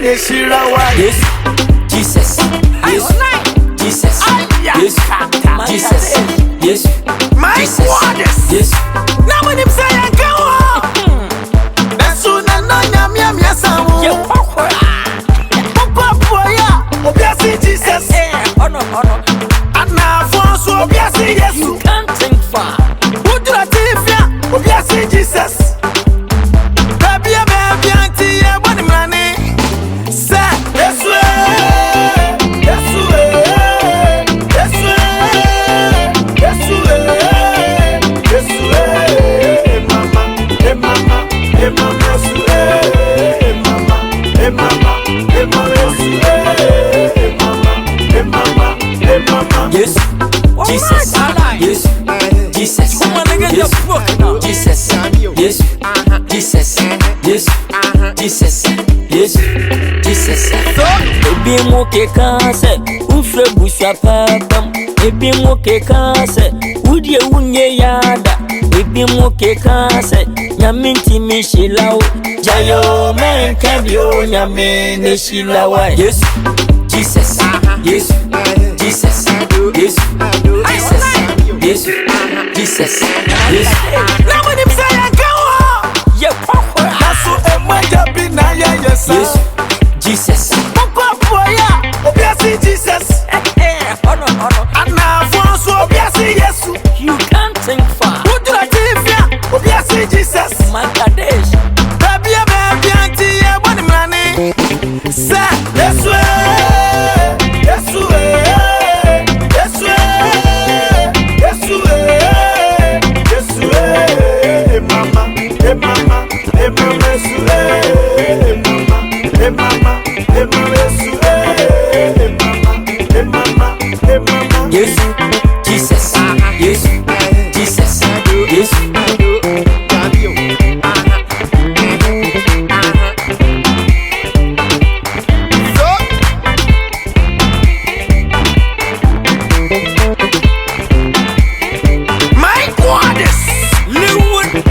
Neshirawa. Yes, Jesus. Yes, Jesus. Yes, Jesus. Yes, My goddess. yes. Now when him say I go, that's soon I know yam yasamu. You Popoya, obiasi Jesus. And now for so obiasi Yesu. can't think far. Udra tifia, obiasi Jesus. Baby, auntie, one money. Say Yesu, Yesu, Yesu, Yesu, Yesu, mama, mama, Yesu, mama, mama, Yesu, mama. Yes, Jesus. Yes, Jesus. Yes, Jesus. Yes, Jesus. Yes, Jesus. Yes, Jesus. Ebi mo keka se ufre busha papam. Ebi mo keka se udie unye yada. Ebi mo keka se nyaminti mishilawo. Jayo men kabio nyamene shilawa. Yes, Jesus. Yes, Jesus. Yes, Jesus. Yes, Jesus. Yes. Now when him say I go, Yeah, nasu emwaja bina ya yesa. yes, Jesus. Popoya, obiasi Jesus. And now for so obiasi Yesu. You can't think far. Udra tifia, obiasi Jesus. Magadesh. Baby, auntie, one money. Say Yesu, Yesu, Yesu, Yesu, Yesu, mama, mama, Yesu, mama, mama, Yesu, mama. Yes, Jesus. Yes, Jesus. Yes. My goddess. Linwood.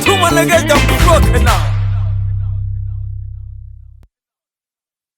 Two man against the broken now.